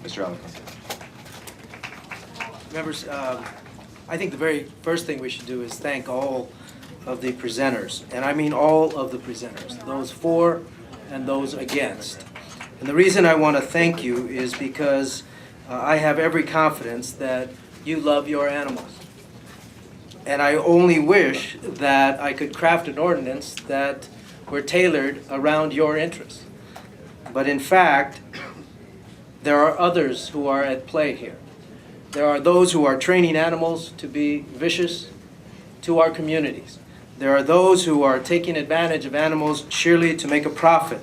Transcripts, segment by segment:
Mr. Allen. Members, I think the very first thing we should do is thank all of the presenters, and I mean all of the presenters, those for and those against. And the reason I want to thank you is because I have every confidence that you love your animals. And I only wish that I could craft an ordinance that were tailored around your interests. But in fact, there are others who are at play here. There are those who are training animals to be vicious to our communities. There are those who are taking advantage of animals sheerly to make a profit.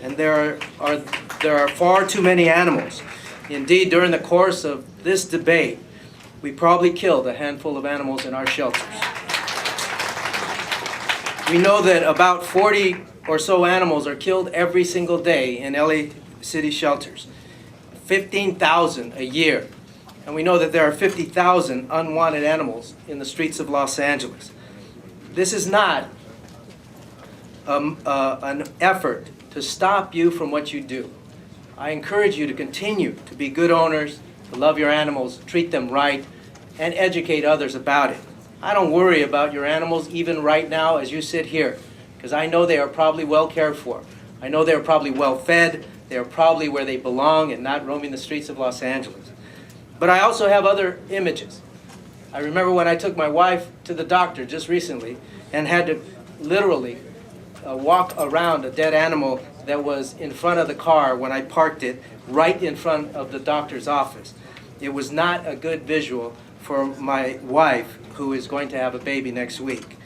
And there are far too many animals. Indeed, during the course of this debate, we probably killed a handful of animals in our shelters. We know that about 40 or so animals are killed every single day in LA City shelters, 15,000 a year. And we know that there are 50,000 unwanted animals in the streets of Los Angeles. This is not an effort to stop you from what you do. I encourage you to continue to be good owners, to love your animals, treat them right, and educate others about it. I don't worry about your animals even right now as you sit here, because I know they are probably well cared for. I know they are probably well fed. They are probably where they belong and not roaming the streets of Los Angeles. But I also have other images. I remember when I took my wife to the doctor just recently and had to literally walk around a dead animal that was in front of the car when I parked it right in front of the doctor's office. It was not a good visual for my wife, who is going to have a baby next week.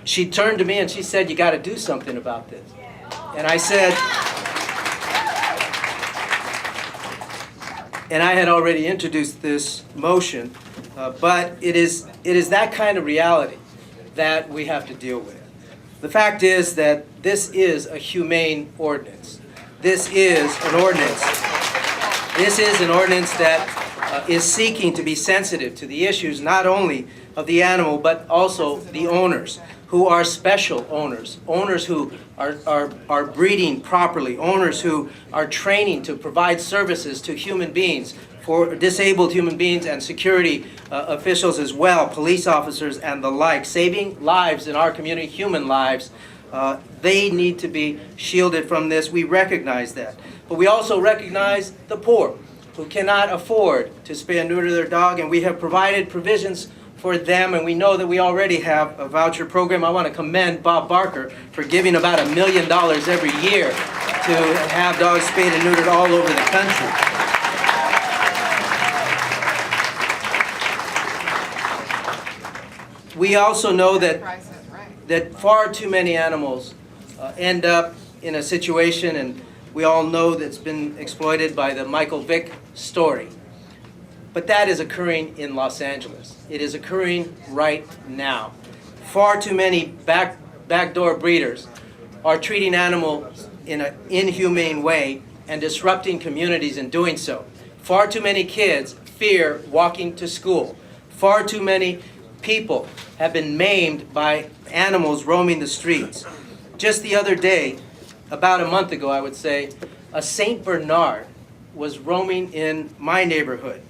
She turned to me and she said, "You got to do something about this." And I said, and I had already introduced this motion, but it is that kind of reality that we have to deal with. The fact is that this is a humane ordinance. This is an ordinance. This is an ordinance that is seeking to be sensitive to the issues not only of the animal but also the owners, who are special owners, owners who are breeding properly, owners who are training to provide services to human beings, for disabled human beings and security officials as well, police officers and the like, saving lives in our community, human lives. They need to be shielded from this. We recognize that. But we also recognize the poor who cannot afford to spay and neuter their dog, and we have provided provisions for them, and we know that we already have a voucher program. I want to commend Bob Barker for giving about $1 million every year to have dogs spayed and neutered all over the country. We also know that far too many animals end up in a situation, and we all know that's been exploited by the Michael Vick story. But that is occurring in Los Angeles. It is occurring right now. Far too many backdoor breeders are treating animals in an inhumane way and disrupting communities in doing so. Far too many kids fear walking to school. Far too many people have been maimed by animals roaming the streets. Just the other day, about a month ago I would say, a Saint Bernard was roaming in my neighborhood.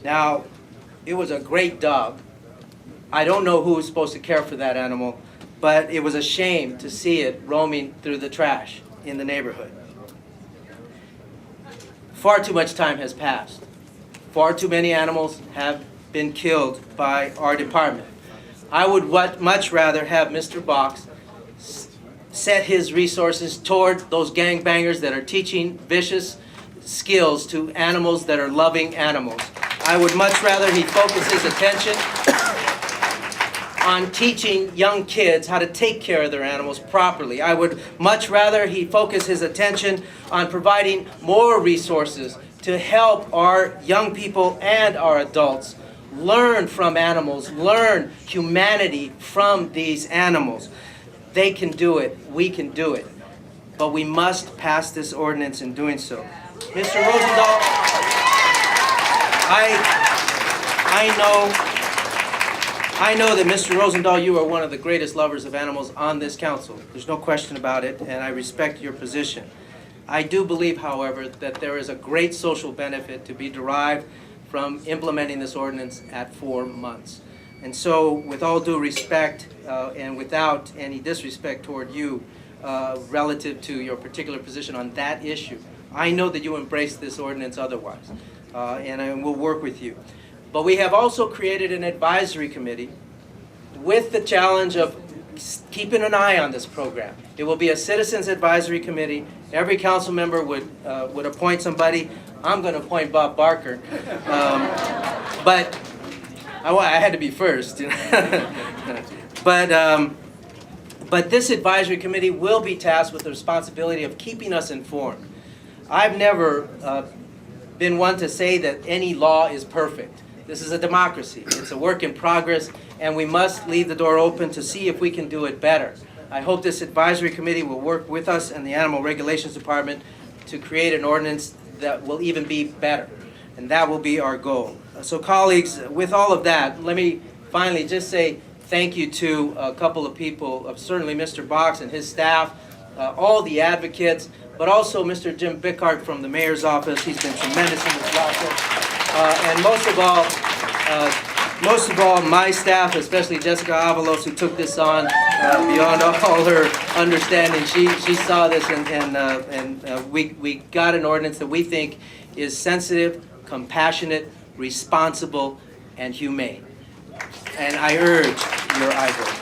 Now, it was a great dog. I don't know who was supposed to care for that animal, but it was a shame to see it roaming through the trash in the neighborhood. Far too much time has passed. Far too many animals have been killed by our department. I would much rather have Mr. Box set his resources toward those gangbangers that are teaching vicious skills to animals that are loving animals. I would much rather he focus his attention on teaching young kids how to take care of their animals properly. I would much rather he focus his attention on providing more resources to help our young people and our adults learn from animals, learn humanity from these animals. They can do it, we can do it, but we must pass this ordinance in doing so. Mr. Rosendahl, I know that Mr. Rosendahl, you are one of the greatest lovers of animals on this council. There's no question about it, and I respect your position. I do believe, however, that there is a great social benefit to be derived from implementing this ordinance at 4 months. And so, with all due respect, and without any disrespect toward you, relative to your particular position on that issue, I know that you embrace this ordinance otherwise, and I will work with you. But we have also created an advisory committee with the challenge of keeping an eye on this program. It will be a citizens advisory committee. Every council member would appoint somebody. I'm going to appoint Bob Barker, but I had to be first. But this advisory committee will be tasked with the responsibility of keeping us informed. I've never been one to say that any law is perfect. This is a democracy. It's a work in progress, and we must leave the door open to see if we can do it better. I hope this advisory committee will work with us and the Animal Regulations Department to create an ordinance that will even be better, and that will be our goal. So colleagues, with all of that, let me finally just say thank you to a couple of people, certainly Mr. Box and his staff, all the advocates, but also Mr. Jim Bickart from the mayor's office. He's been tremendous in this process. And most of all, my staff, especially Jessica Avalos, who took this on beyond all her understanding. She saw this, and we got an ordinance that we think is sensitive, compassionate, responsible, and humane. And I urge your eye vote.